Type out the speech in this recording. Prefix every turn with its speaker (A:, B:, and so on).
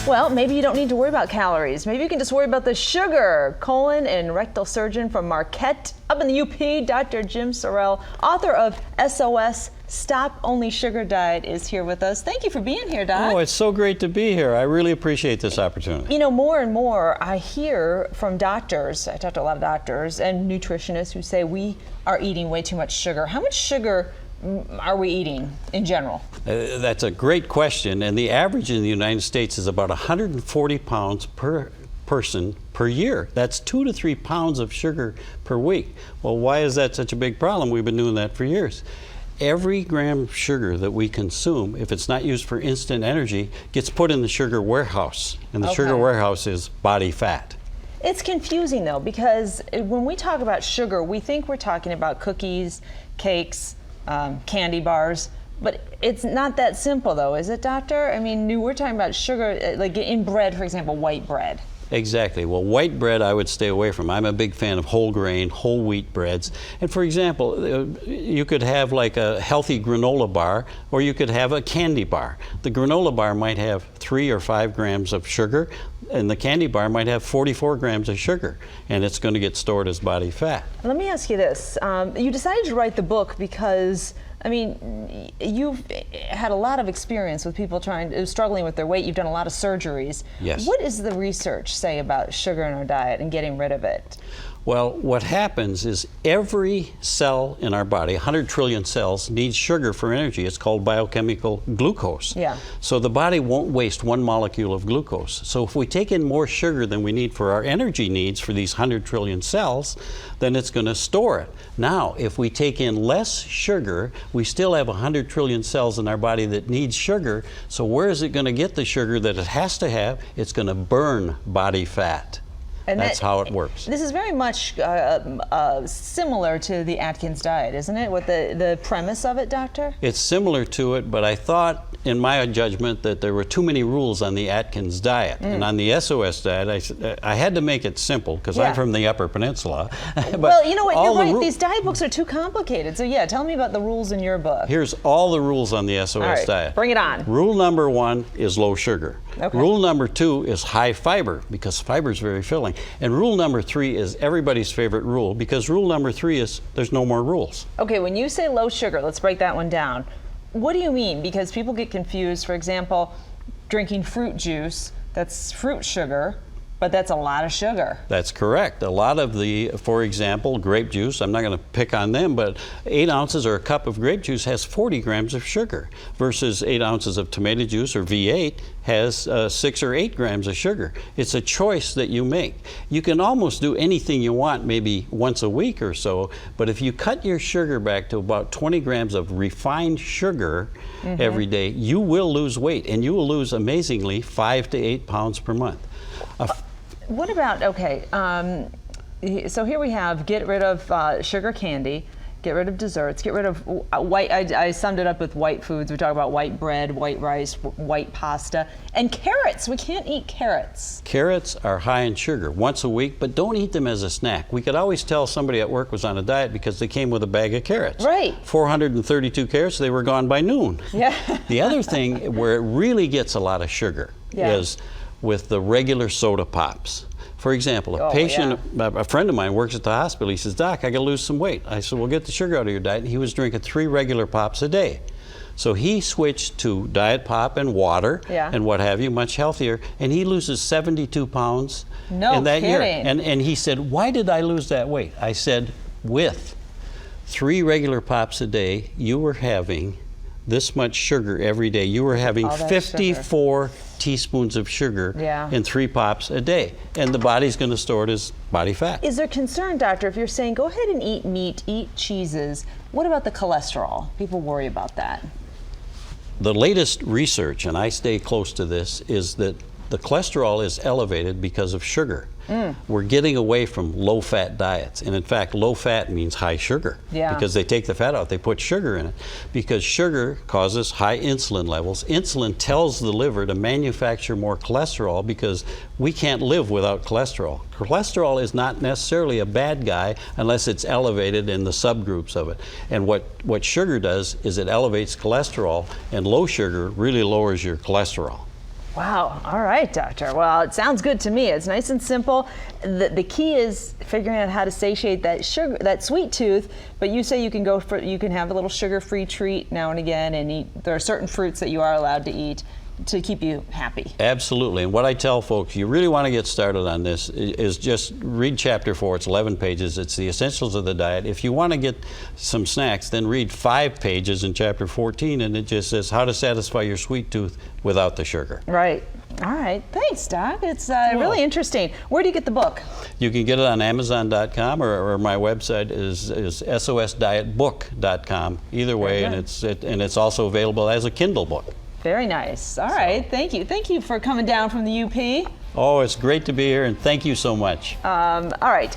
A: Well, maybe you don't need to worry about calories. Maybe you can just worry about the sugar. Colon and rectal surgeon from Marquette up in the UP, Dr. Jim Surrell, author of SOS Stop Only Sugar Diet, is here with us. Thank you for being here, Doc.
B: Oh, it's so great to be here. I really appreciate this opportunity.
A: You know, more and more I hear from doctors, I talk to a lot of doctors and nutritionists who say we are eating way too much sugar. How much sugar are we eating in general?
B: That's a great question, and the average in the United States is about 140 pounds per person per year. That's 2 to 3 pounds of sugar per week. Well, why is that such a big problem? We've been doing that for years. Every gram of sugar that we consume, if it's not used for instant energy, gets put in the sugar warehouse, and the sugar warehouse is body fat.
A: It's confusing though, because when we talk about sugar, we think we're talking about cookies, cakes, candy bars, but it's not that simple though, is it, doctor? I mean, we're talking about sugar, like in bread, for example, white bread.
B: Exactly. Well, white bread I would stay away from. I'm a big fan of whole grain, whole wheat breads. And for example, you could have like a healthy granola bar, or you could have a candy bar. The granola bar might have 3 or 5 grams of sugar, and the candy bar might have 44 grams of sugar, and it's going to get stored as body fat.
A: Let me ask you this. You decided to write the book because, I mean, you've had a lot of experience with people struggling with their weight. You've done a lot of surgeries.
B: Yes.
A: What does the research say about sugar in our diet and getting rid of it?
B: Well, what happens is every cell in our body, 100 trillion cells, needs sugar for energy. It's called biochemical glucose.
A: Yeah.
B: So the body won't waste 1 molecule of glucose. So if we take in more sugar than we need for our energy needs for these 100 trillion cells, then it's going to store it. Now, if we take in less sugar, we still have 100 trillion cells in our body that need sugar. So where is it going to get the sugar that it has to have? It's going to burn body fat. And that's how it works.
A: This is very much similar to the Atkins diet, isn't it? What the premise of it, doctor?
B: It's similar to it, but I thought, in my judgment, that there were too many rules on the Atkins diet. And on the SOS diet, I had to make it simple, because I'm from the Upper Peninsula. But
A: well, you know what, you're right. These diet books are too complicated. So yeah, tell me about the rules in your book.
B: Here's all the rules on the SOS diet.
A: Bring it on.
B: Rule number 1 is low sugar.
A: Okay.
B: Rule number 2 is high fiber, because fiber is very filling. And rule number 3 is everybody's favorite rule, because rule number 3 is there's no more rules.
A: Okay, when you say low sugar, let's break that one down. What do you mean? Because people get confused. For example, drinking fruit juice, that's fruit sugar, but that's a lot of sugar.
B: That's correct. A lot of the, for example, grape juice, I'm not going to pick on them, but 8 ounces or a cup of grape juice has 40 grams of sugar, versus 8 ounces of tomato juice or V8 has 6 or 8 grams of sugar. It's a choice that you make. You can almost do anything you want maybe once a week or so, but if you cut your sugar back to about 20 grams of refined sugar every day, you will lose weight, and you will lose amazingly 5 to 8 pounds per month.
A: What about, so here we have get rid of sugar candy, get rid of desserts, get rid of white, I summed it up with white foods. We talk about white bread, white rice, white pasta, and carrots. We can't eat carrots.
B: Carrots are high in sugar once a week, but don't eat them as a snack. We could always tell somebody at work was on a diet because they came with a bag of carrots.
A: Right.
B: 432 carrots, they were gone by noon.
A: Yeah.
B: The other thing where it really gets a lot of sugar is with the regular soda pops. For example, a friend of mine works at the hospital. He says, Doc, I got to lose some weight. I said, well, get the sugar out of your diet. And he was drinking 3 regular pops a day. So he switched to diet pop and water and what have you, much healthier, and he loses 72 pounds in that year. And he said, why did I lose that weight? I said, with 3 regular pops a day, you were having this much sugar every day. You were having 54 teaspoons of sugar in 3 pops a day, and the body's going to store it as body fat.
A: Is there concern, doctor, if you're saying go ahead and eat meat, eat cheeses, what about the cholesterol? People worry about that.
B: The latest research, and I stay close to this, is that the cholesterol is elevated because of sugar. We're getting away from low-fat diets, and in fact, low-fat means high sugar because they take the fat out, they put sugar in it, because sugar causes high insulin levels. Insulin tells the liver to manufacture more cholesterol because we can't live without cholesterol. Cholesterol is not necessarily a bad guy unless it's elevated in the subgroups of it. And what sugar does is it elevates cholesterol, and low sugar really lowers your cholesterol.
A: Wow. All right, doctor. Well, it sounds good to me. It's nice and simple. The key is figuring out how to satiate that sugar, that sweet tooth. But you say you can have a little sugar-free treat now and again, and eat. There are certain fruits that you are allowed to eat to keep you happy.
B: Absolutely. And what I tell folks, you really want to get started on this, is just read chapter 4. It's 11 pages. It's the essentials of the diet. If you want to get some snacks, then read 5 pages in chapter 14, and it just says how to satisfy your sweet tooth without the sugar.
A: Right. All right. Thanks, Doc. It's really interesting. Where do you get the book?
B: You can get it on Amazon.com, or my website is SOSDietBook.com. Either way, and it's also available as a Kindle book.
A: Very nice. All right. Thank you. Thank you for coming down from the UP.
B: Oh, it's great to be here, and thank you so much.
A: All right.